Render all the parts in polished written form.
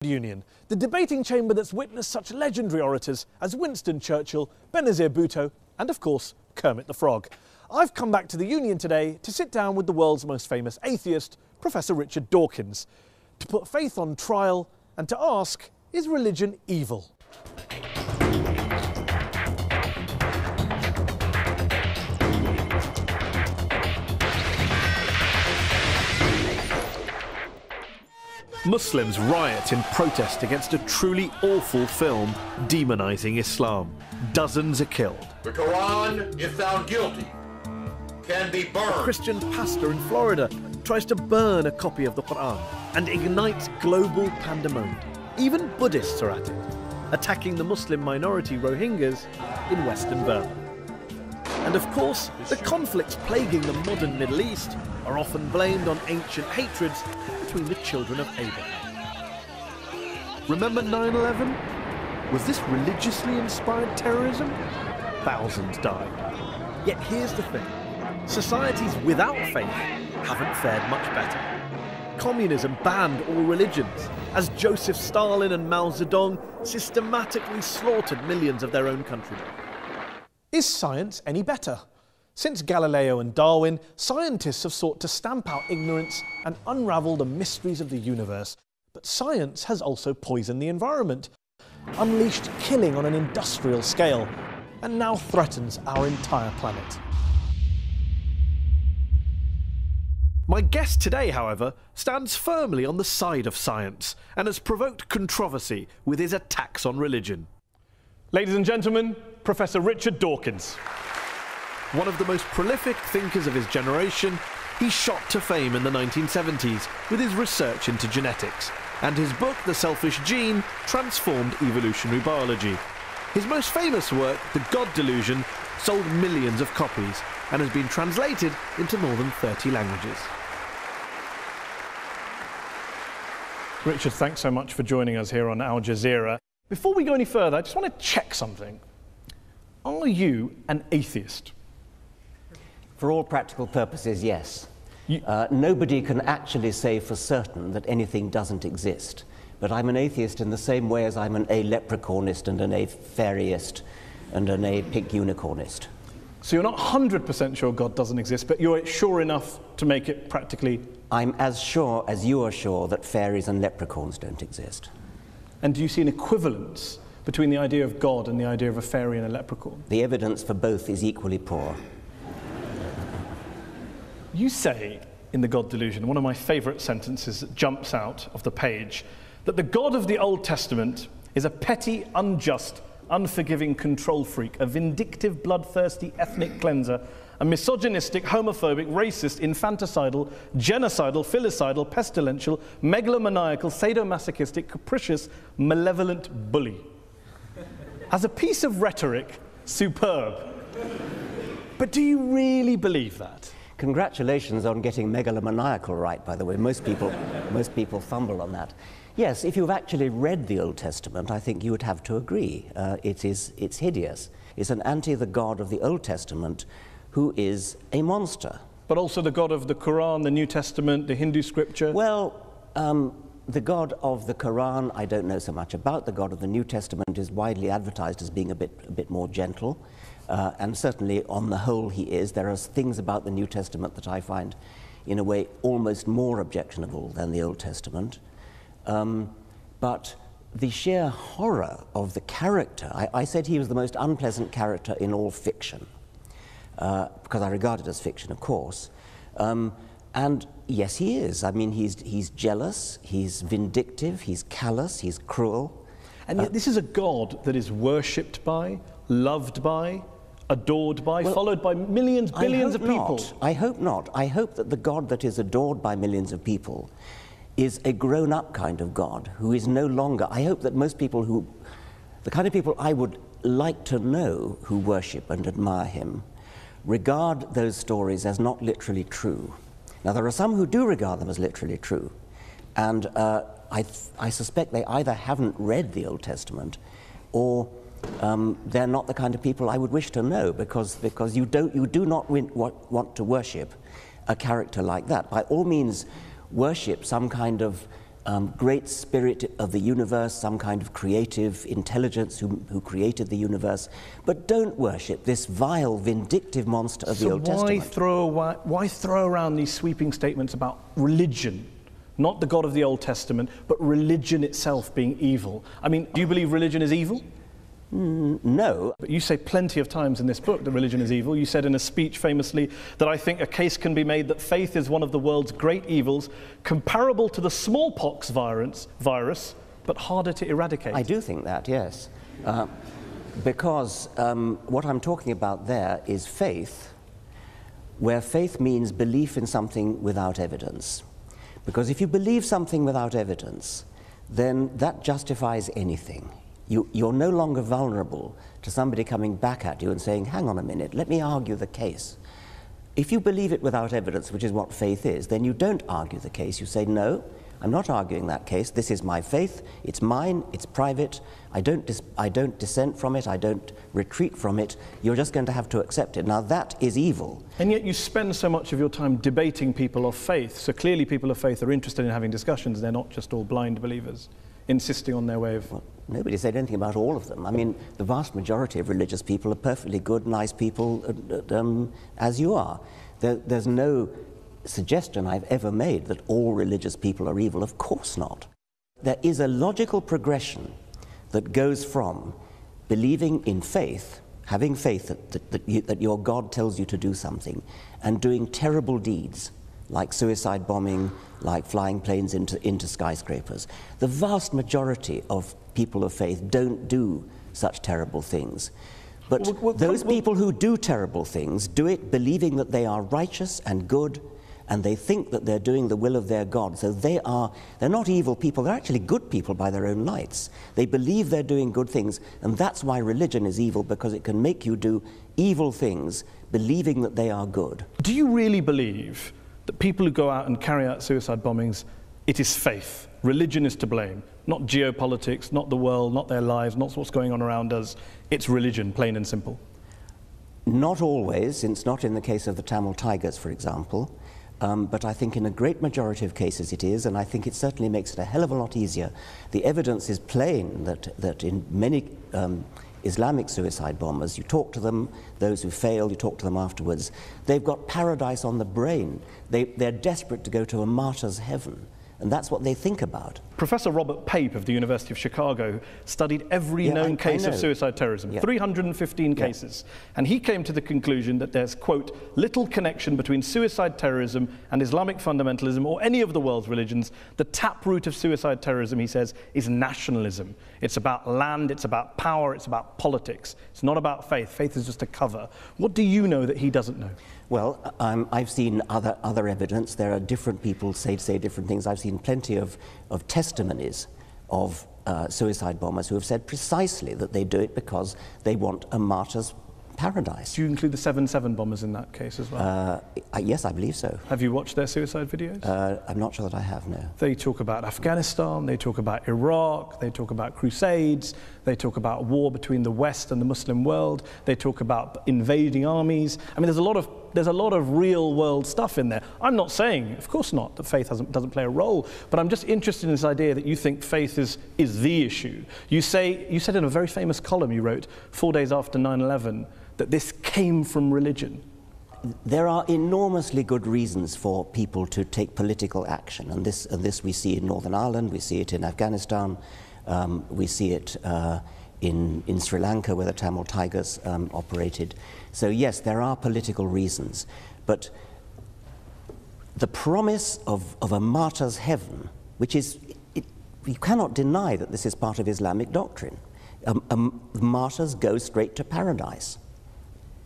Union, the debating chamber that's witnessed such legendary orators as Winston Churchill, Benazir Bhutto and, of course, Kermit the Frog. I've come back to the Union today to sit down with the world's most famous atheist, Professor Richard Dawkins, to put faith on trial and to ask, is religion evil? Muslims riot in protest against a truly awful film demonising Islam. Dozens are killed. The Quran, if found guilty, can be burned. A Christian pastor in Florida tries to burn a copy of the Quran and ignites global pandemonium. Even Buddhists are at it, attacking the Muslim minority Rohingyas in Western Burma. And of course, the conflicts plaguing the modern Middle East are often blamed on ancient hatreds between the children of Abraham. Remember 9/11? Was this religiously inspired terrorism? Thousands died. Yet here's the thing. Societies without faith haven't fared much better. Communism banned all religions, as Joseph Stalin and Mao Zedong systematically slaughtered millions of their own countrymen. Is science any better? Since Galileo and Darwin, scientists have sought to stamp out ignorance and unravel the mysteries of the universe. But science has also poisoned the environment, unleashed killing on an industrial scale, and now threatens our entire planet. My guest today, however, stands firmly on the side of science and has provoked controversy with his attacks on religion. Ladies and gentlemen, Professor Richard Dawkins. One of the most prolific thinkers of his generation, he shot to fame in the 1970s with his research into genetics, and his book, The Selfish Gene, transformed evolutionary biology. His most famous work, The God Delusion, sold millions of copies and has been translated into more than 30 languages. Richard, thanks so much for joining us here on Al Jazeera. Before we go any further, I just want to check something. Are you an atheist? For all practical purposes, yes. Nobody can actually say for certain that anything doesn't exist. But I'm an atheist in the same way as I'm an a-leprechaunist and an a-fairyist and an a-pink unicornist. So you're not 100% sure God doesn't exist, but you're sure enough to make it practically... I'm as sure as you are sure that fairies and leprechauns don't exist. And do you see an equivalence between the idea of God and the idea of a fairy and a leprechaun? The evidence for both is equally poor. You say, in The God Delusion, one of my favourite sentences that jumps out of the page, that the God of the Old Testament is a petty, unjust, unforgiving control freak, a vindictive, bloodthirsty ethnic cleanser, a misogynistic, homophobic, racist, infanticidal, genocidal, filicidal, pestilential, megalomaniacal, sadomasochistic, capricious, malevolent bully. As a piece of rhetoric, superb. But do you really believe that? Congratulations on getting megalomaniacal right, by the way. Most people fumble on that. Yes, if you've actually read the Old Testament, I think you would have to agree. It's hideous. It's an the God of the Old Testament who is a monster. But also the God of the Quran, the New Testament, the Hindu scripture? Well, the God of the Quran, I don't know so much about. The God of the New Testament is widely advertised as being a bit more gentle. And certainly, on the whole, he is. There are things about the New Testament that I find, in a way, almost more objectionable than the Old Testament. But the sheer horror of the character, I said he was the most unpleasant character in all fiction, because I regard it as fiction, of course. And yes, he is. I mean, he's jealous, he's vindictive, he's callous, he's cruel. And yet this is a God that is worshipped by, loved by, adored by, well, followed by millions, billions of people. I hope not. I hope that the God that is adored by millions of people is a grown-up kind of God who is no longer... I hope that most people who... the kind of people I would like to know who worship and admire him regard those stories as not literally true. Now, there are some who do regard them as literally true, and I suspect they either haven't read the Old Testament or they're not the kind of people I would wish to know, because you do not want to worship a character like that. By all means, worship some kind of great spirit of the universe, some kind of creative intelligence who created the universe, but don't worship this vile, vindictive monster of the Old Testament. Why throw around these sweeping statements about religion? Not the God of the Old Testament, but religion itself being evil. I mean, do you believe religion is evil? No. But you say plenty of times in this book that religion is evil. You said in a speech famously that I think a case can be made that faith is one of the world's great evils, comparable to the smallpox virus, but harder to eradicate. I do think that, yes. Because what I'm talking about there is faith, where faith means belief in something without evidence. Because if you believe something without evidence, then that justifies anything. You're no longer vulnerable to somebody coming back at you and saying, hang on a minute, let me argue the case. If you believe it without evidence, which is what faith is, then you don't argue the case. You say, no, I'm not arguing that case. This is my faith. It's mine. It's private. I don't dissent from it. I don't retreat from it. You're just going to have to accept it. Now, that is evil. And yet you spend so much of your time debating people of faith. So clearly people of faith are interested in having discussions. They're not just all blind believers insisting on their way of... Well, nobody said anything about all of them. I mean, the vast majority of religious people are perfectly good, nice people, as you are. There's no suggestion I've ever made that all religious people are evil. Of course not. There is a logical progression that goes from believing in faith, having faith that your God tells you to do something, and doing terrible deeds, like suicide bombing, like flying planes into skyscrapers. The vast majority of people of faith don't do such terrible things. But those people who do terrible things do it believing that they are righteous and good, and they think that they're doing the will of their God. So they're not evil people, they're actually good people by their own lights. They believe they're doing good things, and that's why religion is evil, because it can make you do evil things believing that they are good. Do you really believe that people who go out and carry out suicide bombings, it is faith? Religion is to blame, not geopolitics, not the world, not their lives, not what's going on around us. It's religion, plain and simple. Not always, since not in the case of the Tamil Tigers, for example, but I think in a great majority of cases it is, and I think it certainly makes it a hell of a lot easier. The evidence is plain that in many Islamic suicide bombers, you talk to them, those who fail, you talk to them afterwards, they've got paradise on the brain. They're desperate to go to a martyr's heaven. And that's what they think about. Professor Robert Pape of the University of Chicago studied every known case of suicide terrorism, 315 cases. And he came to the conclusion that there's, quote, little connection between suicide terrorism and Islamic fundamentalism or any of the world's religions. The taproot of suicide terrorism, he says, is nationalism. It's about land, it's about power, it's about politics. It's not about faith. Faith is just a cover. What do you know that he doesn't know? Well, I've seen other evidence. There are different people say different things. I've seen plenty of testimonies of suicide bombers who have said precisely that they do it because they want a martyr's paradise. Do you include the 7/7 bombers in that case as well? Yes, I believe so. Have you watched their suicide videos? I'm not sure that I have, no. They talk about Afghanistan, they talk about Iraq, they talk about crusades, they talk about war between the West and the Muslim world, they talk about invading armies. I mean, there's a lot of real world stuff in there. I'm not saying, of course not, that faith doesn't play a role, but I'm just interested in this idea that you think faith is the issue. You said in a very famous column you wrote 4 days after 9/11 that this came from religion. There are enormously good reasons for people to take political action, and this we see in Northern Ireland, we see it in Afghanistan, we see it in Sri Lanka, where the Tamil Tigers operated. So yes, there are political reasons, but the promise of a martyr's heaven, which is, you cannot deny that this is part of Islamic doctrine. Martyrs go straight to paradise.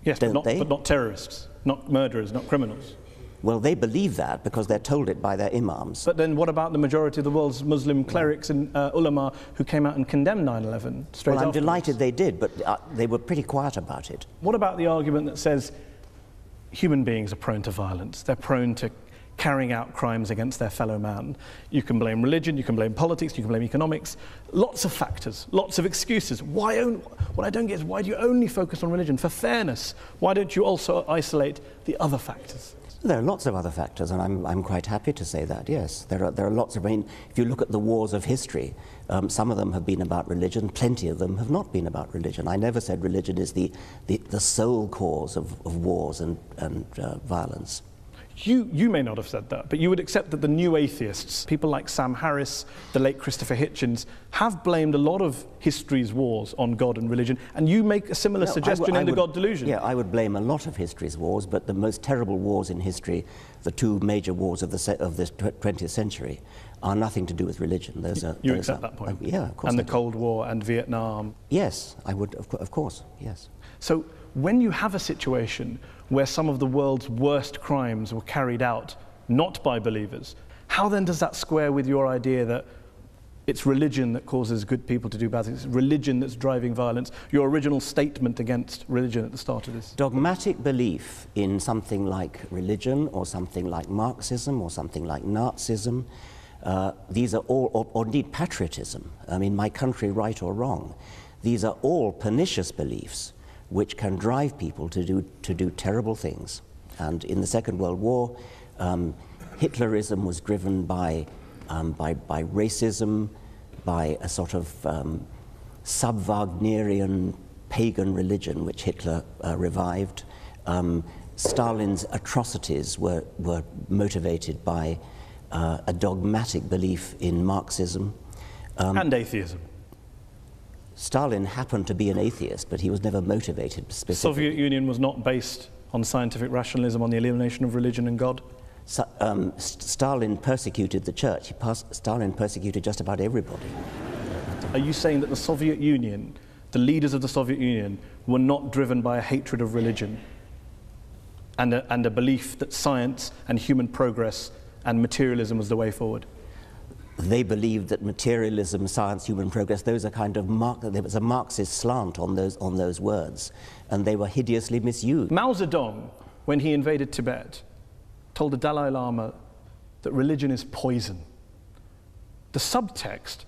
Yes, but not terrorists, not murderers, not criminals. Well, they believe that because they're told it by their imams. But then what about the majority of the world's Muslim clerics and ulama who came out and condemned 9/11 straight afterwards? Well, I'm delighted they did, but they were pretty quiet about it. What about the argument that says human beings are prone to violence, they're prone to carrying out crimes against their fellow man? You can blame religion, you can blame politics, you can blame economics, lots of factors, lots of excuses. What I don't get is, why do you only focus on religion? For fairness, why don't you also isolate the other factors? There are lots of other factors, and I'm quite happy to say that, yes. There are lots of, I mean, if you look at the wars of history, some of them have been about religion, plenty of them have not been about religion. I never said religion is the sole cause of wars and violence. You may not have said that, but you would accept that the new atheists, people like Sam Harris, the late Christopher Hitchens, have blamed a lot of history's wars on God and religion, and you make a similar suggestion in The God Delusion. Yeah, I would blame a lot of history's wars, but the most terrible wars in history, the two major wars of the 20th century, are nothing to do with religion. You accept that point? Yeah, of course. And the Cold War and Vietnam? Yes, I would, of course, yes. So when you have a situation where some of the world's worst crimes were carried out not by believers, how then does that square with your idea that it's religion that causes good people to do bad things, it's religion that's driving violence, your original statement against religion at the start of this? Dogmatic belief in something like religion or something like Marxism or something like Nazism, these are all, or indeed patriotism, I mean, my country right or wrong, these are all pernicious beliefs which can drive people to do terrible things. And in the Second World War, Hitlerism was driven by racism, by a sort of sub-Wagnerian pagan religion which Hitler revived. Stalin's atrocities were motivated by a dogmatic belief in Marxism. And atheism. Stalin happened to be an atheist, but he was never motivated specifically. The Soviet Union was not based on scientific rationalism, on the elimination of religion and God? Stalin persecuted the church. Stalin persecuted just about everybody. Are you saying that the Soviet Union, the leaders of the Soviet Union, were not driven by a hatred of religion and a belief that science and human progress and materialism was the way forward? They believed that materialism, science, human progress, those are kind of there was a Marxist slant on those words, and they were hideously misused. Mao Zedong, when he invaded Tibet, told the Dalai Lama that religion is poison. The subtext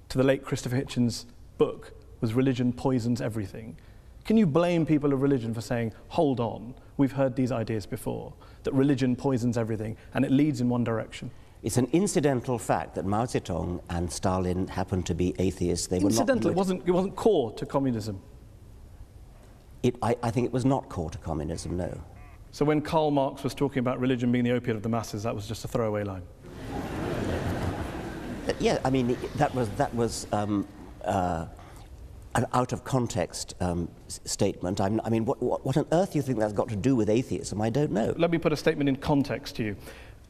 to the late Christopher Hitchens' book was religion poisons everything. Can you blame people of religion for saying, hold on, we've heard these ideas before, that religion poisons everything and it leads in one direction? It's an incidental fact that Mao Zedong and Stalin happened to be atheists. They incidental, it wasn't core to communism. I think it was not core to communism, no. So when Karl Marx was talking about religion being the opiate of the masses, that was just a throwaway line? Yeah, I mean, that was an out of context statement. I mean, what on earth do you think that's got to do with atheism? I don't know. Let me put a statement in context to you.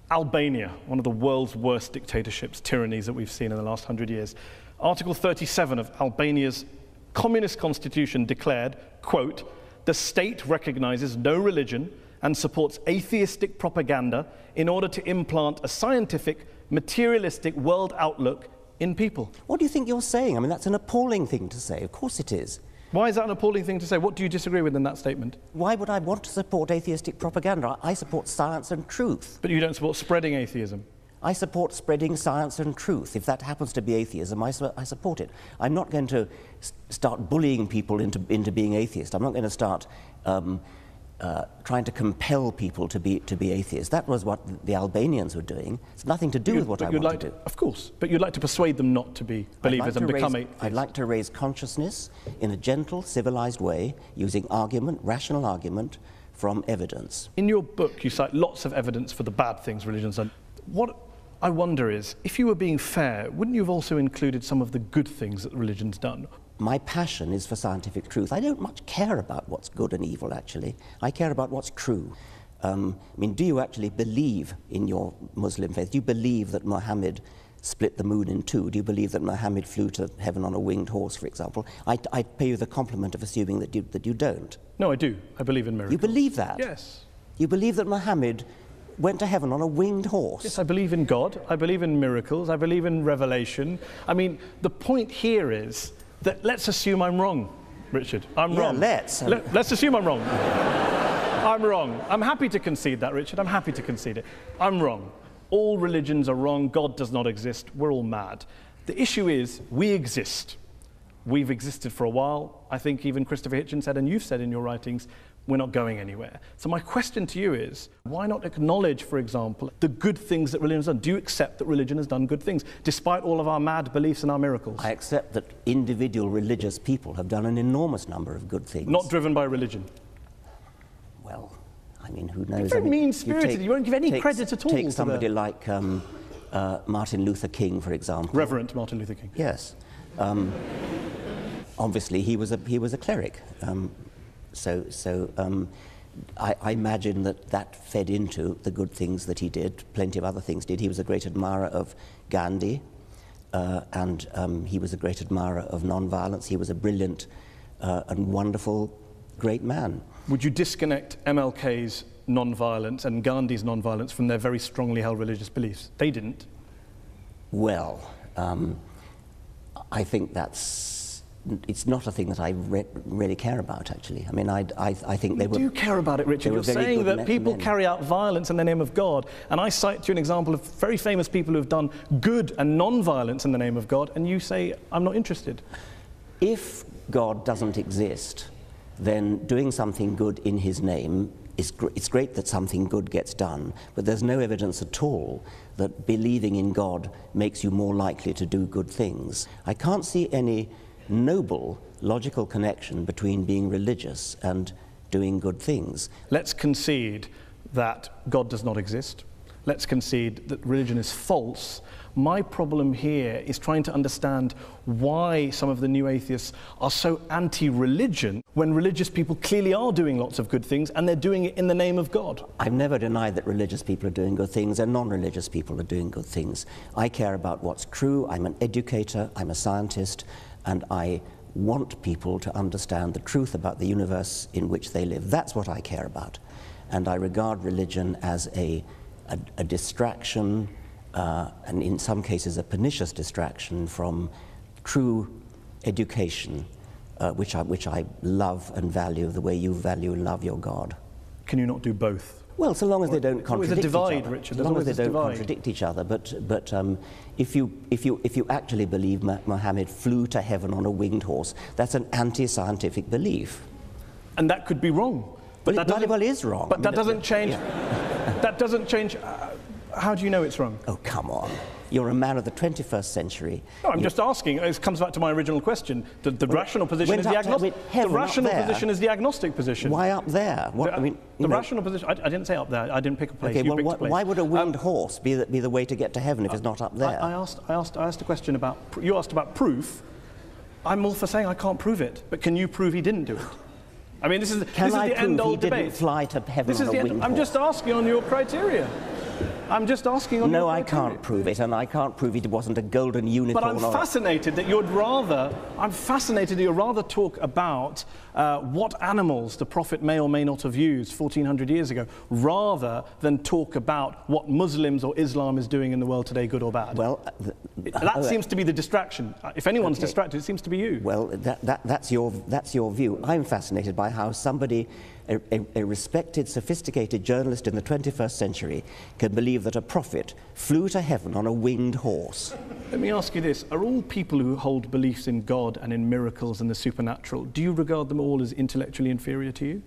Albania, one of the world's worst dictatorships, tyrannies that we've seen in the last 100 years. Article 37 of Albania's communist constitution declared, quote, "The state recognizes no religion and supports atheistic propaganda in order to implant a scientific, materialistic world outlook in people." What do you think you're saying? I mean, that's an appalling thing to say. Of course it is. Why is that an appalling thing to say? What do you disagree with in that statement? Why would I want to support atheistic propaganda? I support science and truth. But you don't support spreading atheism. I support spreading science and truth. If that happens to be atheism, I support it. I'm not going to start bullying people into being atheist. I'm not going to start trying to compel people to be atheists. That was what the Albanians were doing. It's nothing to do with what I want to do. Of course, but you'd like to persuade them not to be believers and become atheists. I'd like to raise consciousness in a gentle, civilized way, using argument, rational argument, from evidence. In your book, you cite lots of evidence for the bad things religion's done. What I wonder is, if you were being fair, wouldn't you have also included some of the good things that religion's done? My passion is for scientific truth. I don't much care about what's good and evil, actually. I care about what's true. I mean, do you actually believe in your Muslim faith? Do you believe that Muhammad split the moon in two? Do you believe that Muhammad flew to heaven on a winged horse, for example? I pay you the compliment of assuming that you don't. No, I do. I believe in miracles. You believe that? Yes. You believe that Muhammad went to heaven on a winged horse? Yes, I believe in God. I believe in miracles. I believe in revelation. I mean, the point here is that let's assume I'm wrong, Richard. I'm wrong. Let's assume I'm wrong. I'm wrong. I'm happy to concede that, Richard. I'm happy to concede it. I'm wrong. All religions are wrong. God does not exist. We're all mad. The issue is we exist. We've existed for a while. I think even Christopher Hitchens said, and you've said in your writings, we're not going anywhere. So my question to you is, why not acknowledge, for example, the good things that religion has done? Do you accept that religion has done good things, despite all of our mad beliefs and our miracles? I accept that individual religious people have done an enormous number of good things. Not driven by religion? Well, I mean, who knows? You're very mean-spirited. You won't give any credit at all. Take somebody like Martin Luther King, for example. Reverend Martin Luther King. Yes. Obviously, he was a cleric. I imagine that fed into the good things that he did. Plenty of other things did. He was a great admirer of Gandhi, and he was a great admirer of non-violence. He was a brilliant and wonderful, great man. Would you disconnect MLK's non-violence and Gandhi's non-violence from their very strongly held religious beliefs? They didn't. Well, I think it's not a thing that I really care about, actually. I mean, I think they were... You do care about it, Richard. You're saying that people carry out violence in the name of God, and I cite to you an example of very famous people who have done good and non-violence in the name of God, and you say, I'm not interested. If God doesn't exist, then doing something good in his name it's great that something good gets done, but there's no evidence at all that believing in God makes you more likely to do good things. I can't see any noble, logical connection between being religious and doing good things. Let's concede that God does not exist. Let's concede that religion is false. My problem here is trying to understand why some of the new atheists are so anti-religion when religious people clearly are doing lots of good things and they're doing it in the name of God. I've never denied that religious people are doing good things and non-religious people are doing good things. I care about what's true. I'm an educator, I'm a scientist, and I want people to understand the truth about the universe in which they live. That's what I care about. And I regard religion as a distraction, and in some cases a pernicious distraction from true education, which I love and value the way you value and love your God. Can you not do both? Well, so long as they don't contradict each other. There's a divide, Richard. As long as they don't contradict each other. But if you actually believe Muhammad flew to heaven on a winged horse, that's an anti-scientific belief. And that could be wrong. But that very well is wrong. But that doesn't change. That doesn't change. How do you know it's wrong? Oh, come on. You're a man of the 21st century. No, I'm just asking. It comes back to my original question. The rational position is the agnostic. The rational position is the agnostic position. Why up there? What, I mean, the rational position. I didn't say up there. I didn't pick a place. Okay, you well, picked a place. Why would a winged horse be the way to get to heaven if it's not up there? I asked a question about. You asked about proof. I'm all for saying I can't prove it, but can you prove he didn't do it? I mean, this is the end-all debate. Didn't fly to heaven on a winged horse? I'm just asking on your criteria. I'm just asking on your criteria. No, I can't prove it, and I can't prove it wasn't a golden unicorn. But I'm fascinated that you're rather talk about what animals the Prophet may or may not have used 1400 years ago, rather than talk about what Muslims or Islam is doing in the world today, good or bad. Well, that seems to be the distraction. If anyone's distracted, it seems to be you. Well, that's your view. I'm fascinated by how somebody, a respected, sophisticated journalist in the 21st century, can believe that a prophet flew to heaven on a winged horse. Let me ask you this. Are all people who hold beliefs in God and in miracles and the supernatural, do you regard them all as intellectually inferior to you?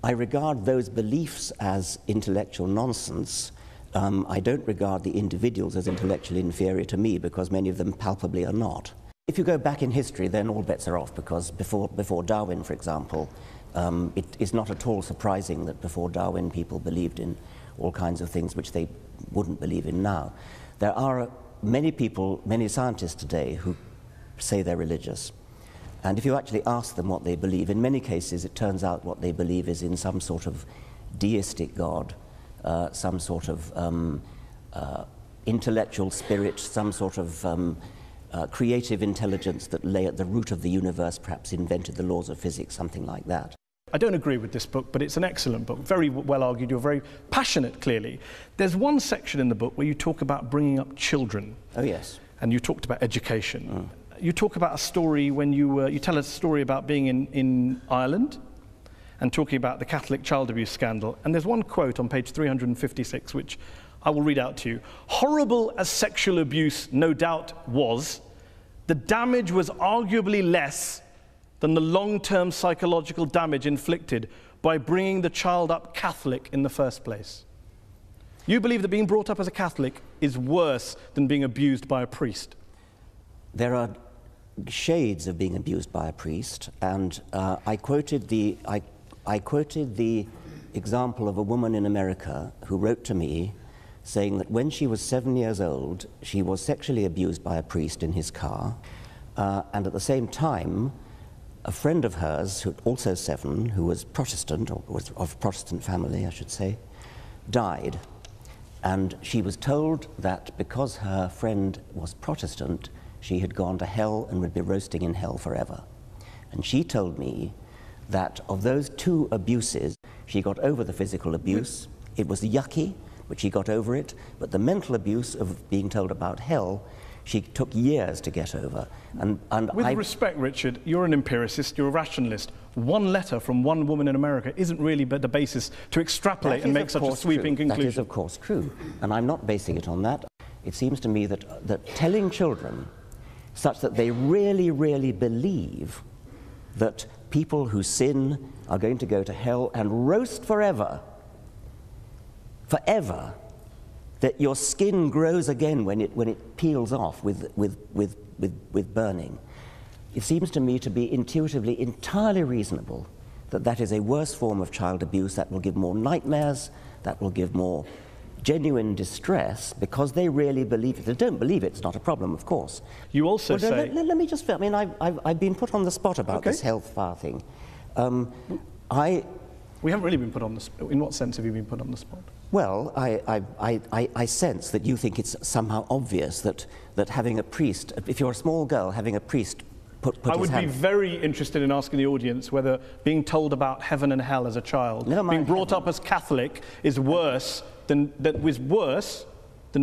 I regard those beliefs as intellectual nonsense. I don't regard the individuals as intellectually inferior to me, because many of them palpably are not. If you go back in history, then all bets are off, because before Darwin, for example, it is not at all surprising that before Darwin people believed in all kinds of things which they wouldn't believe in now. There are many people, many scientists today who say they're religious. And if you actually ask them what they believe, in many cases it turns out what they believe is in some sort of deistic God, some sort of intellectual spirit, some sort of creative intelligence that lay at the root of the universe, perhaps invented the laws of physics, something like that. I don't agree with this book, but it's an excellent book, very well argued. You're very passionate, clearly. There's one section in the book where you talk about bringing up children. Oh, yes. And you talked about education. You talk about a story when you tell a story about being in Ireland and talking about the Catholic child abuse scandal. And there's one quote on page 356, which I will read out to you. Horrible as sexual abuse no doubt was, the damage was arguably less than the long-term psychological damage inflicted by bringing the child up Catholic in the first place? You believe that being brought up as a Catholic is worse than being abused by a priest? There are shades of being abused by a priest, and I quoted the example of a woman in America who wrote to me saying that when she was 7 years old, she was sexually abused by a priest in his car, and at the same time, a friend of hers, who also 7, who was Protestant, or was of Protestant family, I should say, died. And she was told that because her friend was Protestant, she had gone to hell and would be roasting in hell forever. And she told me that of those 2 abuses, she got over the physical abuse. It was yucky, but she got over it. But the mental abuse of being told about hell, she took years to get over. And with respect, Richard, you're an empiricist, you're a rationalist. One letter from one woman in America isn't really the basis to extrapolate and make such a sweeping conclusion. That is, of course, true. And I'm not basing it on that. It seems to me that telling children such that they really, really believe that people who sin are going to go to hell and roast forever, that your skin grows again when it peels off with burning. It seems to me to be intuitively entirely reasonable that that is a worse form of child abuse, that will give more nightmares, that will give more genuine distress, because they really believe it. If they don't believe it, it's not a problem, of course. You also say... Let me just... I mean, I've been put on the spot about this health fire thing. We haven't really been put on the spot. In what sense have you been put on the spot? Well, I sense that you think it's somehow obvious that having a priest, if you're a small girl, having a priest put his hand... I would be very interested in asking the audience whether being told about heaven and hell as a child, being brought up as Catholic, is worse than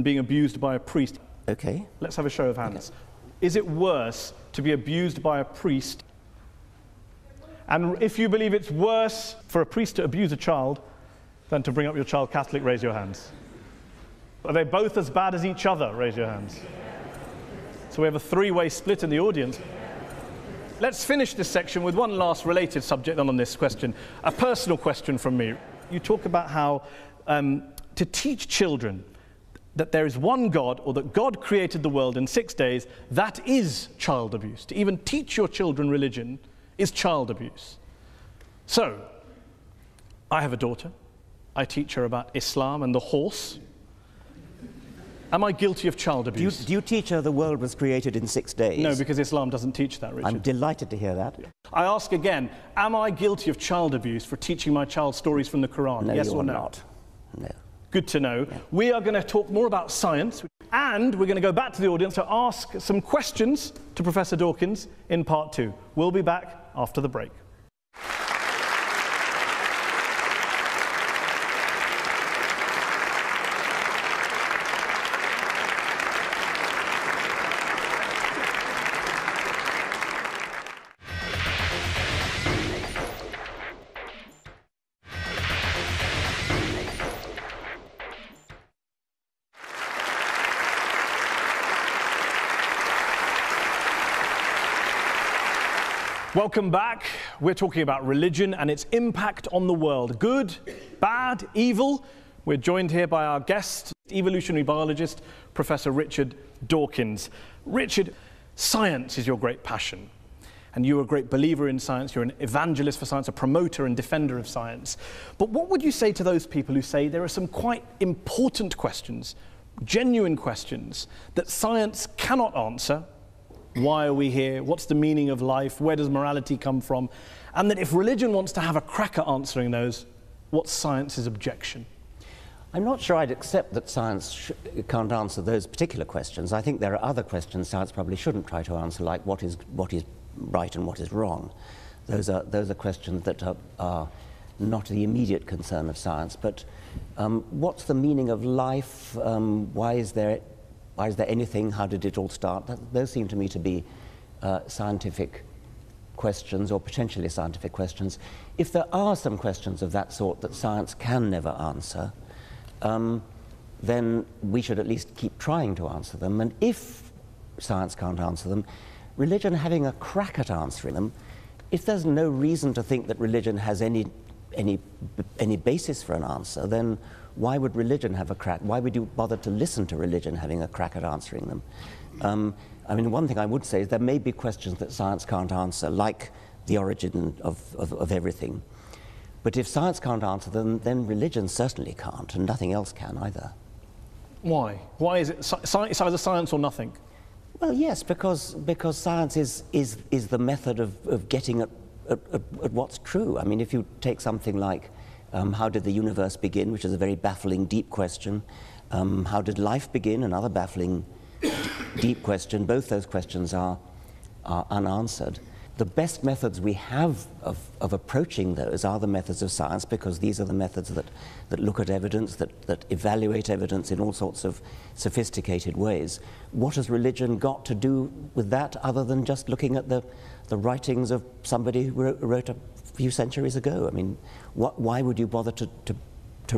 being abused by a priest. Okay. Let's have a show of hands. Okay. Is it worse to be abused by a priest? And if you believe it's worse for a priest to abuse a child than to bring up your child Catholic, raise your hands. Are they both as bad as each other? Raise your hands. So we have a 3-way split in the audience. Let's finish this section with one last related subject on this question, a personal question from me. You talk about how to teach children that there is one God, or that God created the world in 6 days, that is child abuse. To even teach your children religion is child abuse. So, I have a daughter. I teach her about Islam and the horse. Am I guilty of child abuse? Do you teach her the world was created in 6 days? No, because Islam doesn't teach that, Richard. I'm delighted to hear that. I ask again, am I guilty of child abuse for teaching my child stories from the Quran? No, yes you or are no? Not. No. Good to know. Yeah. We are going to talk more about science, and we're going to go back to the audience to ask some questions to Professor Dawkins in part 2. We'll be back after the break. Welcome back. We're talking about religion and its impact on the world. Good, bad, evil. We're joined here by our guest, evolutionary biologist, Professor Richard Dawkins. Richard, science is your great passion. And you're a great believer in science. You're an evangelist for science, a promoter and defender of science. But what would you say to those people who say there are some quite important questions, genuine questions, that science cannot answer? Why are we here? What's the meaning of life? Where does morality come from? And that if religion wants to have a crack at answering those, what's science's objection? I'm not sure I'd accept that science can't answer those particular questions. I think there are other questions science probably shouldn't try to answer, like what is right and what is wrong. Those are questions that are not the immediate concern of science. But what's the meaning of life? Why is there anything? How did it all start? Those seem to me to be scientific questions, or potentially scientific questions. If there are some questions of that sort that science can never answer, then we should at least keep trying to answer them. And if science can't answer them, religion having a crack at answering them, if there's no reason to think that religion has any any basis for an answer, then why would religion have a crack? Why would you bother to listen to religion having a crack at answering them? I mean, one thing I would say is there may be questions that science can't answer, like the origin of everything. But if science can't answer them, then religion certainly can't, and nothing else can either. Why? Why is it it's either science or nothing? Well, yes, because science is the method of getting at what's true. I mean, if you take something like how did the universe begin, which is a very baffling, deep question. How did life begin? Another baffling, deep question. Both those questions are unanswered. The best methods we have of approaching those are the methods of science, because these are the methods that look at evidence, that evaluate evidence in all sorts of sophisticated ways. What has religion got to do with that, other than just looking at the writings of somebody who wrote a few centuries ago? I mean, why would you bother to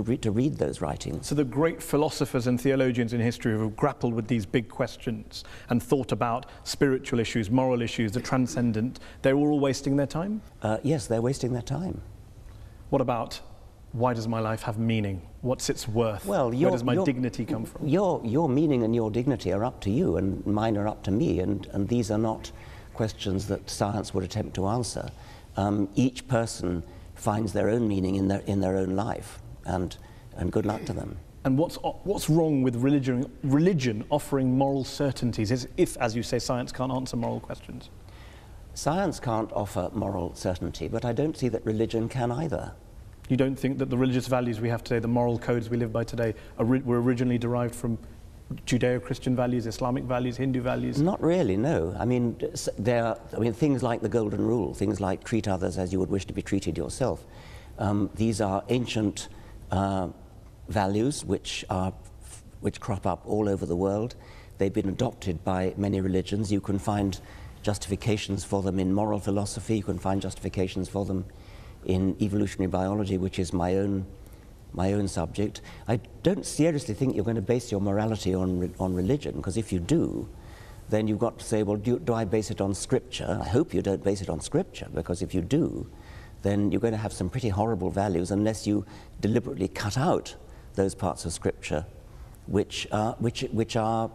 read those writings? So the great philosophers and theologians in history who have grappled with these big questions and thought about spiritual issues, moral issues, the transcendent, they're all wasting their time? Yes, they're wasting their time. What about, why does my life have meaning? What's its worth? Well, where does my dignity come from? Your meaning and your dignity are up to you, and mine are up to me, and these are not questions that science would attempt to answer. Each person finds their own meaning in their own life. And good luck to them. And what's wrong with religion offering moral certainties if, as you say, science can't answer moral questions? Science can't offer moral certainty, but I don't see that religion can either. You don't think that the religious values we have today, the moral codes we live by today, were originally derived from Judeo-Christian values, Islamic values, Hindu values? Not really, no. I mean, things like the Golden Rule, things like treat others as you would wish to be treated yourself. These are ancient values which crop up all over the world. They've been adopted by many religions. You can find justifications for them in moral philosophy. You can find justifications for them in evolutionary biology, which is my own subject. I don't seriously think you're going to base your morality on religion, because if you do, then you've got to say, well, do I base it on Scripture? I hope you don't base it on Scripture, because if you do, then you're going to have some pretty horrible values unless you deliberately cut out those parts of Scripture which are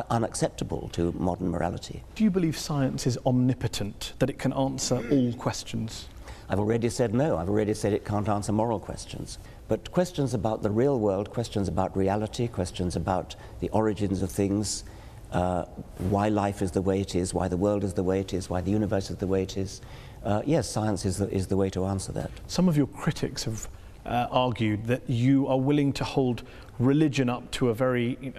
unacceptable to modern morality. Do you believe science is omnipotent, that it can answer all questions? I've already said no. I've already said it can't answer moral questions. But questions about the real world, questions about reality, questions about the origins of things, why life is the way it is, why the world is the way it is, why the universe is the way it is, yes, science is the way to answer that. Some of your critics have argued that you are willing to hold religion up to a very,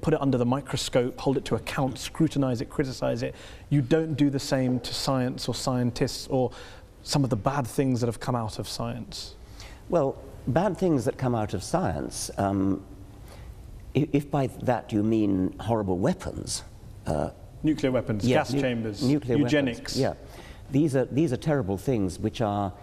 put it under the microscope, hold it to account, scrutinize it, criticize it. You don't do the same to science or scientists or some of the bad things that have come out of science. Well, bad things that come out of science, if by that you mean horrible weapons. Nuclear weapons, gas chambers, eugenics. Weapons, yeah. These are terrible things which are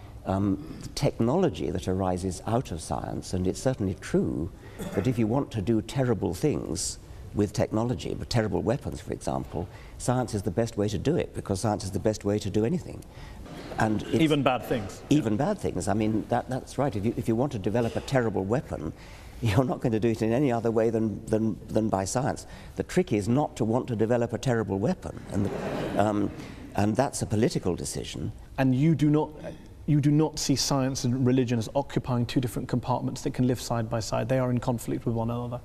technology that arises out of science, and it's certainly true that if you want to do terrible things with technology, with terrible weapons, for example, science is the best way to do it, because science is the best way to do anything. And even bad things. Even bad things. I mean, that's right. If you want to develop a terrible weapon, you're not going to do it in any other way than by science. The trick is not to want to develop a terrible weapon, and that's a political decision. And you do not see science and religion as occupying two different compartments that can live side by side. They are in conflict with one another.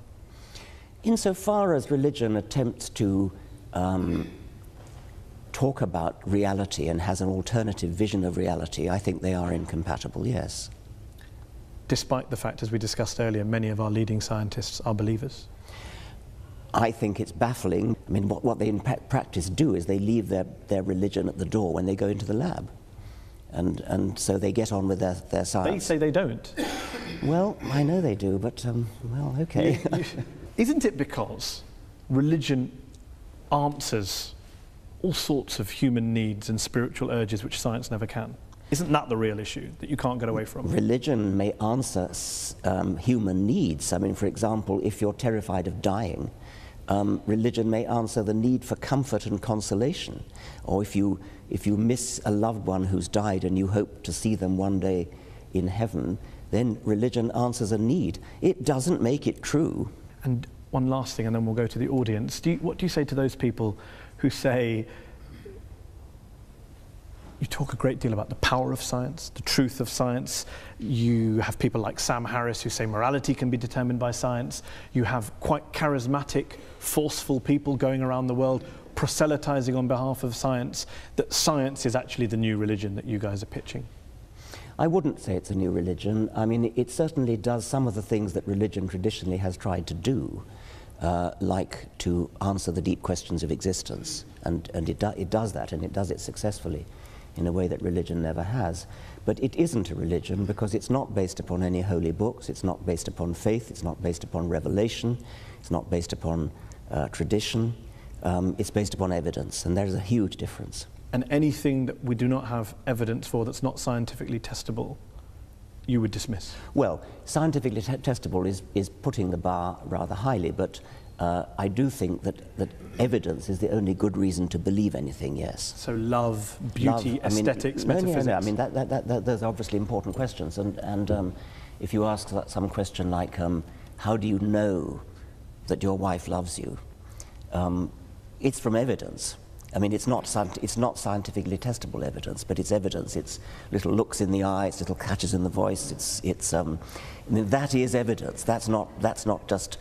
Insofar as religion attempts to talk about reality and has an alternative vision of reality, I think they are incompatible, yes. Despite the fact, as we discussed earlier, many of our leading scientists are believers? I think it's baffling. I mean, what they in practice do is they leave their religion at the door when they go into the lab. And so they get on with their science. They say they don't. Well, I know they do, but, well, okay. Isn't it because religion answers all sorts of human needs and spiritual urges which science never can? Isn't that the real issue that you can't get away from? Religion may answer human needs. I mean, for example, if you're terrified of dying, religion may answer the need for comfort and consolation. Or if you miss a loved one who's died and you hope to see them one day in heaven, then religion answers a need. It doesn't make it true. And one last thing, and then we'll go to the audience. What do you say to those people who say, you talk a great deal about the power of science, the truth of science. You have people like Sam Harris who say morality can be determined by science. You have quite charismatic, forceful people going around the world proselytizing on behalf of science, that science is actually the new religion that you guys are pitching. I wouldn't say it's a new religion. I mean, it certainly does some of the things that religion traditionally has tried to do, like to answer the deep questions of existence. And it does that, and it does it successfully in a way that religion never has. But it isn't a religion because it's not based upon any holy books, it's not based upon faith, it's not based upon revelation, it's not based upon tradition, it's based upon evidence, and there's a huge difference. And anything that we do not have evidence for that's not scientifically testable, you would dismiss? Well, scientifically testable is putting the bar rather highly, but I do think that evidence is the only good reason to believe anything, yes. So love, beauty, aesthetics, metaphysics? No, I mean, those are obviously important questions. And if you ask some question like, how do you know that your wife loves you? It's from evidence. I mean, it's not scientifically testable evidence, but it's evidence. It's little looks in the eye, it's little catches in the voice. I mean, that is evidence. That's not just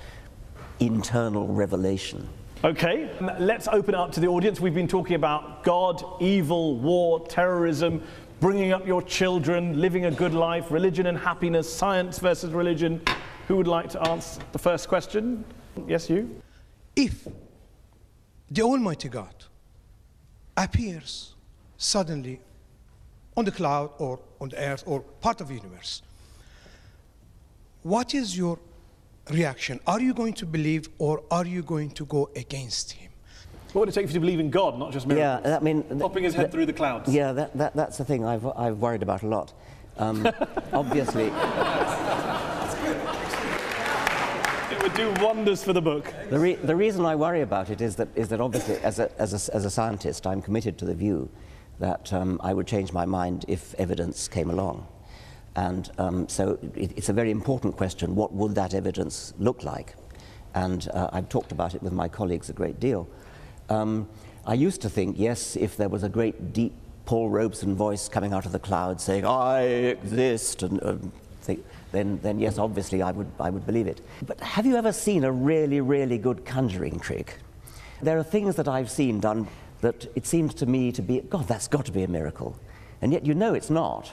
internal revelation. Okay, let's open up to the audience. We've been talking about God, evil, war, terrorism, bringing up your children, living a good life, religion and happiness, science versus religion. Who would like to answer the first question? Yes, you? If the Almighty God appears suddenly on the cloud or on the earth or part of the universe, what is your reaction? Are you going to believe or are you going to go against him? What would it take for you to believe in God, not just miracles? Yeah, I mean, popping his head through the clouds. Yeah, that's the thing I've worried about a lot. Obviously, it would do wonders for the book. The reason I worry about it is that obviously, as a scientist, I'm committed to the view that I would change my mind if evidence came along. And so it's a very important question, what would that evidence look like? And I've talked about it with my colleagues a great deal. I used to think, yes, if there was a great deep Paul Robeson voice coming out of the clouds saying, I exist, and then yes, obviously I would believe it. But have you ever seen a really, really good conjuring trick? There are things that I've seen done that it seems to me to be, God, that's got to be a miracle. And yet you know it's not.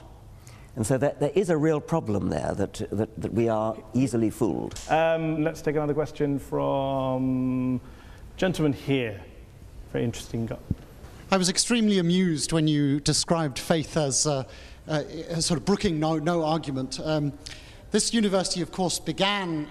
And so there is a real problem there that we are easily fooled. Let's take another question from gentleman here. Very interesting guy. I was extremely amused when you described faith as sort of brooking no argument. This university, of course, began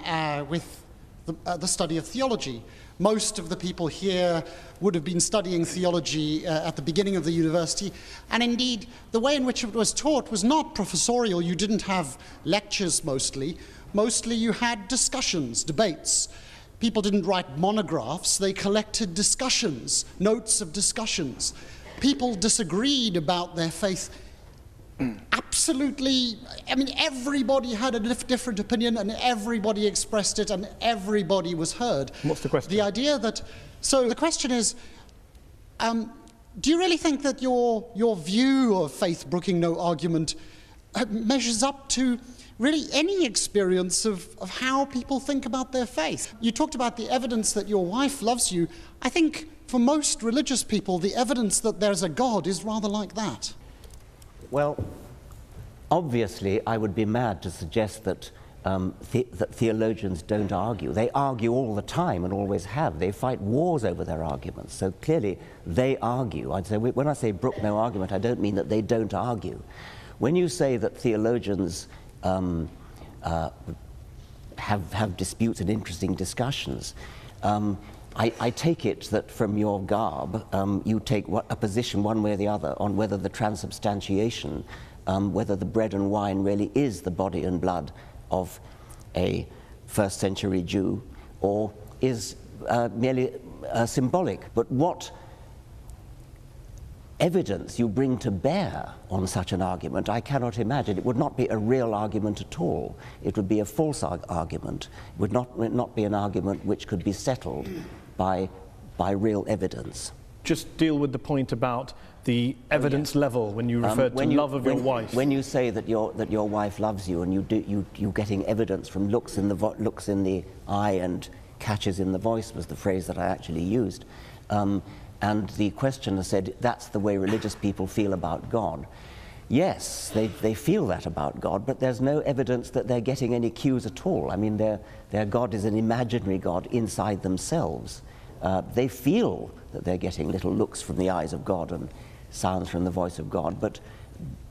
with the study of theology. Most of the people here would have been studying theology at the beginning of the university, and indeed the way in which it was taught was not professorial. You didn't have lectures mostly you had discussions, debates. People didn't write monographs, they collected discussions, notes of discussions. People disagreed about their faith absolutely. I mean, everybody had a different opinion and everybody expressed it and everybody was heard. What's the question? The idea that, so the question is, do you really think that your view of faith brooking no argument measures up to really any experience of how people think about their faith? You talked about the evidence that your wife loves you. I think for most religious people, the evidence that there's a God is rather like that. Well, obviously, I would be mad to suggest that that theologians don't argue. They argue all the time and always have. They fight wars over their arguments. So clearly, they argue. I'd say, when I say brook no argument, I don't mean that they don't argue. When you say that theologians have disputes and interesting discussions, I take it that from your garb, you take a position one way or the other on whether the transubstantiation, whether the bread and wine really is the body and blood of a first century Jew, or is merely symbolic. But what evidence you bring to bear on such an argument, I cannot imagine. It would not be a real argument at all. It would be a false argument. It would not be an argument which could be settled by real evidence. Just deal with the point about the evidence level when you refer to love of your wife. When you say that your wife loves you, and you're getting evidence from looks in the eye and catches in the voice was the phrase that I actually used. And the questioner said, that's the way religious people feel about God. Yes, they feel that about God, but there's no evidence that they're getting any cues at all. I mean, their God is an imaginary God inside themselves. They feel that they're getting little looks from the eyes of God and sounds from the voice of God, but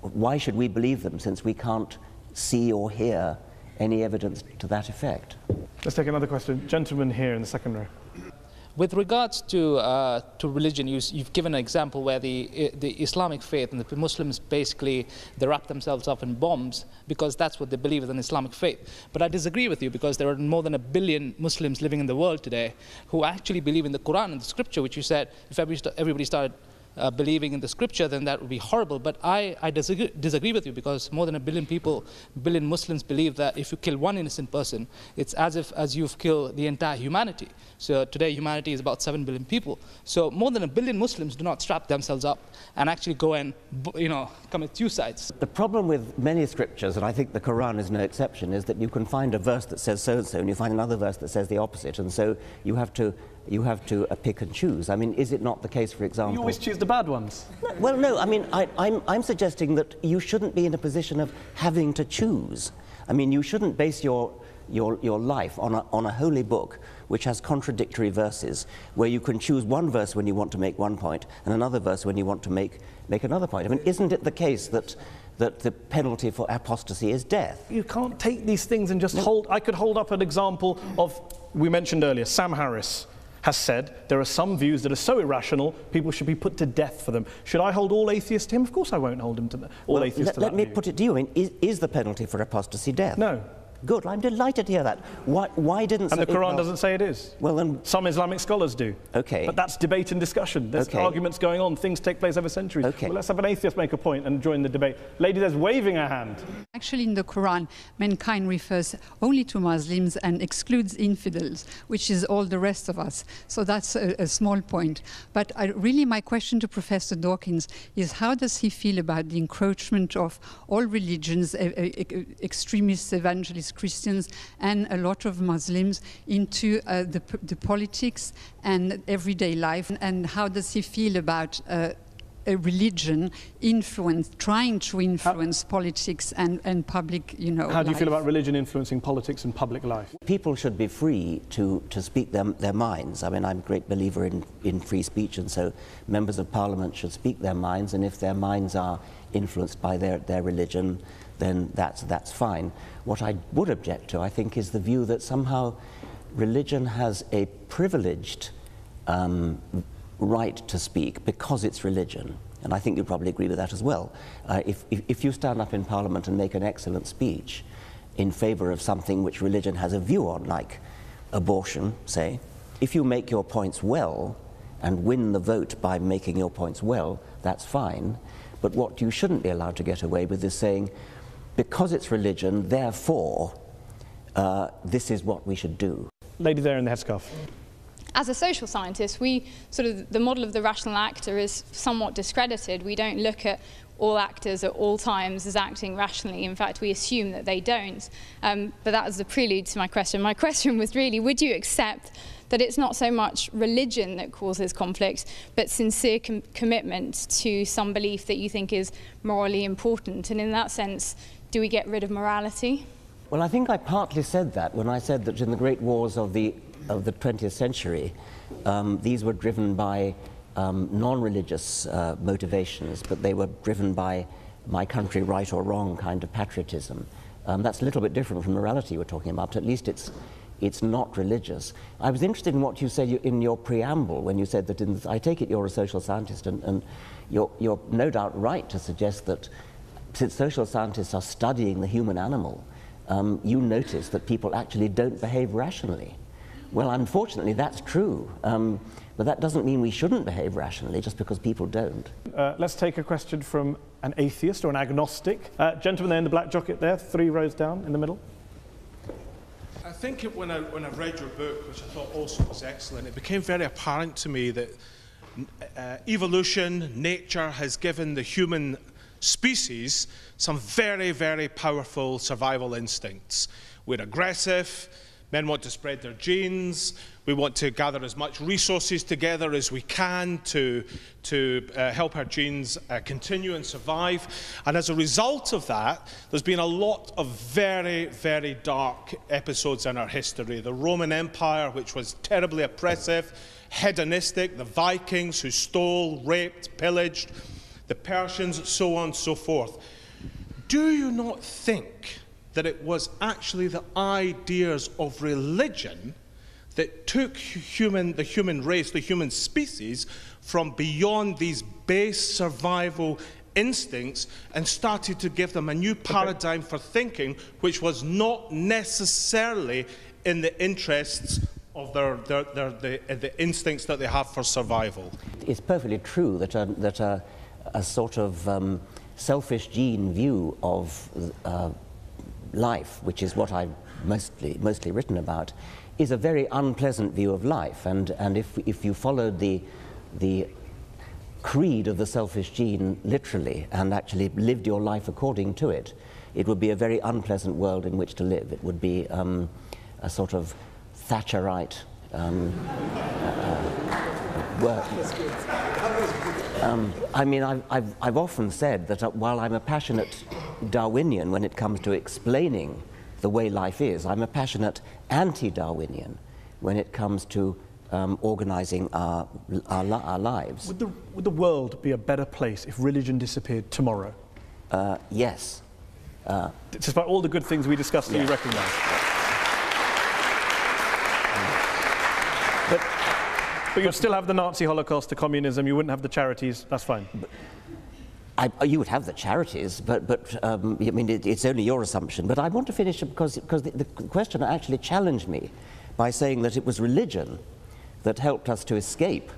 why should we believe them since we can't see or hear any evidence to that effect? Let's take another question. Gentleman here in the second row. With regards to religion, you've given an example where the Islamic faith and the Muslims basically, they wrap themselves up in bombs because that's what they believe is an Islamic faith. But I disagree with you because there are more than 1 billion Muslims living in the world today who actually believe in the Quran and the scripture, which you said if everybody started believing in the scripture, then that would be horrible. But I disagree with you because more than 1 billion people, 1 billion Muslims believe that if you kill one innocent person, it's as you've killed the entire humanity. So today humanity is about 7 billion people. So more than 1 billion Muslims do not strap themselves up and actually go and commit suicides. The problem with many scriptures, and I think the Quran is no exception, is that you can find a verse that says so-and-so, and you find another verse that says the opposite, and so you have to pick and choose. I mean, is it not the case, for example... You always choose the bad ones. Well, no, I mean, I'm suggesting that you shouldn't be in a position of having to choose. I mean, you shouldn't base your life on a holy book which has contradictory verses, where you can choose one verse when you want to make one point and another verse when you want to make another point. I mean, isn't it the case that the penalty for apostasy is death? You can't take these things and just hold... I could hold up an example of, we mentioned earlier, Sam Harris has said there are some views that are so irrational, people should be put to death for them. Should I hold all atheists to him? Of course I won't hold him to all atheists to that view. Let me put it to you, I mean, is the penalty for apostasy death? No. Good, I'm delighted to hear that. Why didn't... And the Quran doesn't say it is. Well, then... Some Islamic scholars do. Okay. But that's debate and discussion. There's arguments going on. Things take place over centuries. Okay. Well, let's have an atheist make a point and join the debate. Lady there's waving her hand. Actually, in the Quran, mankind refers only to Muslims and excludes infidels, which is all the rest of us. So that's a small point. But really, my question to Professor Dawkins is, how does he feel about the encroachment of all religions, extremists, evangelists, Christians, and a lot of Muslims into the politics and everyday life? And how does he feel about a religion trying to influence politics and public, How do you feel about religion influencing politics and public life? People should be free to speak their minds. I mean, I'm a great believer in free speech, and so members of parliament should speak their minds, and if their minds are influenced by their religion, then that's fine. What I would object to, I think, is the view that somehow religion has a privileged right to speak because it's religion. And I think you'd probably agree with that as well. If you stand up in Parliament and make an excellent speech in favour of something which religion has a view on, like abortion, say, if you make your points well and win the vote by making your points well, that's fine. But what you shouldn't be allowed to get away with is saying, because it's religion, therefore, this is what we should do. Lady there in the headscarf. As a social scientist, the model of the rational actor is somewhat discredited. We don't look at all actors at all times as acting rationally. In fact, we assume that they don't. But that was the prelude to my question. My question was really, would you accept that it's not so much religion that causes conflict, but sincere commitment to some belief that you think is morally important? And in that sense, do we get rid of morality? Well, I think I partly said that when I said that in the great wars of the 20th century, these were driven by non-religious motivations, but they were driven by my country right or wrong kind of patriotism. That's a little bit different from morality we're talking about, but at least it's not religious. I was interested in what you said in your preamble when you said that I take it you're a social scientist, and you're no doubt right to suggest that since social scientists are studying the human animal, you notice that people actually don't behave rationally. Well, unfortunately, that's true. But that doesn't mean we shouldn't behave rationally just because people don't. Let's take a question from an atheist or an agnostic. Gentleman there in the black jacket there, 3 rows down in the middle. I think when I read your book, which I thought also was excellent, it became very apparent to me that evolution, nature, has given the human species some very, very powerful survival instincts. We're aggressive, men want to spread their genes, we want to gather as much resources together as we can to help our genes continue and survive. And as a result of that, there's been a lot of very, very dark episodes in our history. The Roman Empire, which was terribly oppressive, hedonistic, the Vikings who stole, raped, pillaged, the Persians, so on and so forth. Do you not think that it was actually the ideas of religion that took the human race, the human species, from beyond these base survival instincts and started to give them a new paradigm for thinking, which was not necessarily in the interests of the instincts that they have for survival? It's perfectly true that a sort of selfish gene view of life, which is what I've mostly written about, is a very unpleasant view of life. And if you followed the creed of the selfish gene literally and actually lived your life according to it, it would be a very unpleasant world in which to live. It would be a sort of Thatcherite work. I mean, I've often said that while I'm a passionate Darwinian when it comes to explaining the way life is, I'm a passionate anti-Darwinian when it comes to organizing our lives. Would the world be a better place if religion disappeared tomorrow? Yes. Despite all the good things we discussed, that you recognise. But you'd still have the Nazi Holocaust, the communism, you wouldn't have the charities, that's fine. You would have the charities, but I mean, it's only your assumption. But I want to finish because the questioner actually challenged me by saying that it was religion that helped us to escape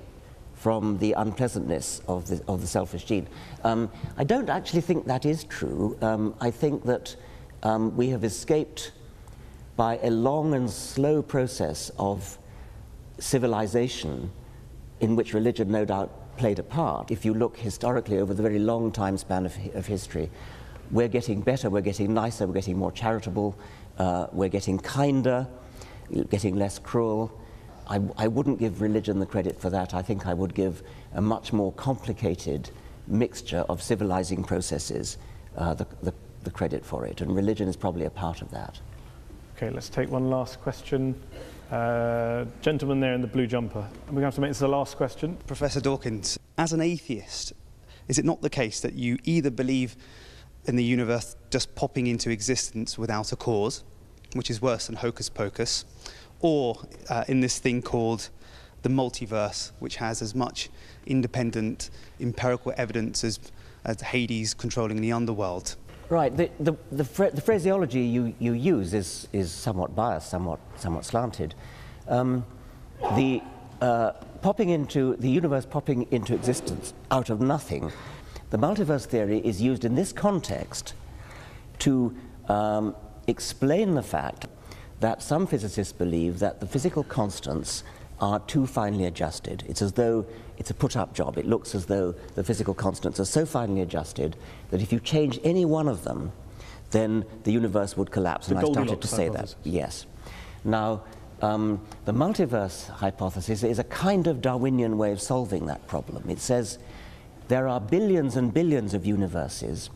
from the unpleasantness of the selfish gene. I don't actually think that is true. I think that we have escaped by a long and slow process of civilization in which religion no doubt played a part. If you look historically over the very long time span of history, we're getting better, we're getting nicer, we're getting more charitable, we're getting kinder, getting less cruel. I wouldn't give religion the credit for that. I think I would give a much more complicated mixture of civilizing processes the credit for it, and religion is probably a part of that. Okay, let's take one last question. Gentleman there in the blue jumper. And we're going to have to make this the last question. Professor Dawkins, as an atheist, is it not the case that you either believe in the universe just popping into existence without a cause, which is worse than hocus pocus, or in this thing called the multiverse, which has as much independent empirical evidence as Hades controlling the underworld? Right. The phraseology you use is somewhat biased, somewhat slanted. The universe popping into existence out of nothing. The multiverse theory is used in this context to explain the fact that some physicists believe that the physical constants are too finely adjusted. It's as though it's a put-up job. It looks as though the physical constants are so finely adjusted that if you change any one of them, then the universe would collapse. And I started to say that. Yes. Now, the multiverse hypothesis is a kind of Darwinian way of solving that problem. It says there are billions and billions of universes,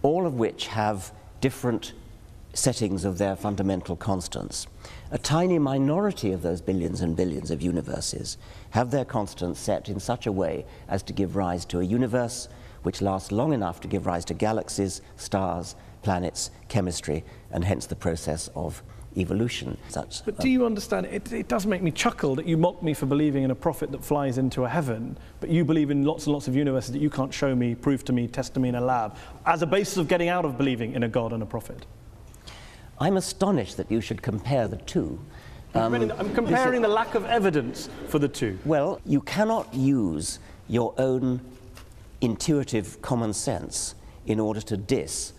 all of which have different settings of their fundamental constants. A tiny minority of those billions and billions of universes have their constants set in such a way as to give rise to a universe which lasts long enough to give rise to galaxies, stars, planets, chemistry, and hence the process of evolution. But do you understand, it does make me chuckle that you mock me for believing in a prophet that flies into a heaven, but you believe in lots and lots of universes that you can't show me, prove to me, test to me in a lab, as a basis of getting out of believing in a God and a prophet. I'm astonished that you should compare the two. I'm comparing the lack of evidence for the two. Well, you cannot use your own intuitive common sense in order to diss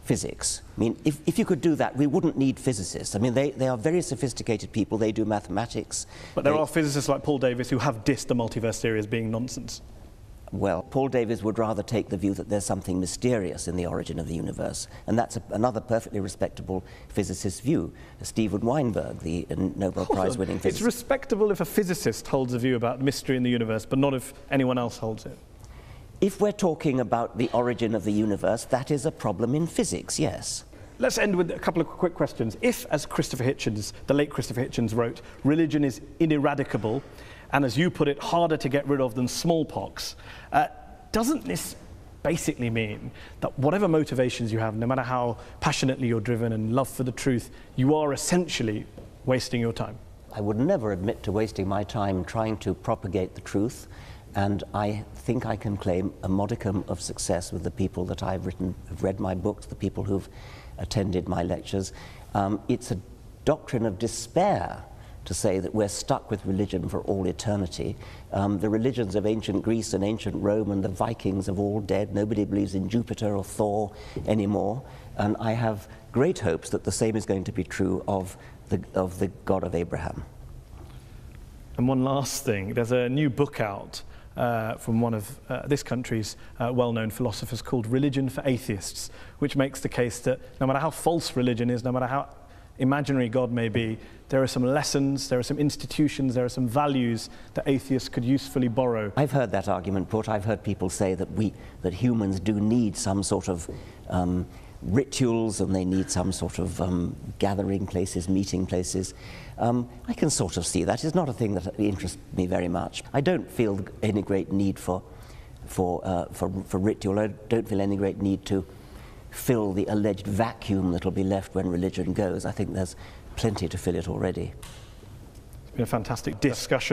physics. I mean, if you could do that, we wouldn't need physicists. I mean, they are very sophisticated people. They do mathematics. But there are physicists like Paul Davies who have dissed the multiverse theory as being nonsense. Well, Paul Davies would rather take the view that there's something mysterious in the origin of the universe, and that's another perfectly respectable physicist's view. Steven Weinberg, the Nobel Prize-winning physicist. It's respectable if a physicist holds a view about mystery in the universe, but not if anyone else holds it. If we're talking about the origin of the universe, that is a problem in physics, yes. Let's end with a couple of quick questions. If, as Christopher Hitchens, the late Christopher Hitchens wrote, religion is ineradicable, and as you put it, harder to get rid of than smallpox, doesn't this basically mean that whatever motivations you have, no matter how passionately you're driven and love for the truth, you are essentially wasting your time? I would never admit to wasting my time trying to propagate the truth, and I think I can claim a modicum of success with the people that I've read my books, the people who've attended my lectures. It's a doctrine of despair to say that we're stuck with religion for all eternity. The religions of ancient Greece and ancient Rome and the Vikings have all dead. Nobody believes in Jupiter or Thor anymore. And I have great hopes that the same is going to be true of the God of Abraham. And one last thing, there's a new book out from one of this country's well-known philosophers called Religion for Atheists, which makes the case that no matter how false religion is, no matter how imaginary God may be, there are some lessons, there are some institutions, there are some values that atheists could usefully borrow. I've heard that argument put. I've heard people say that humans do need some sort of rituals, and they need some sort of gathering places, meeting places. I can sort of see that. It's not a thing that interests me very much. I don't feel any great need for ritual. I don't feel any great need to fill the alleged vacuum that'll be left when religion goes. I think there's plenty to fill it already. It's been a fantastic discussion.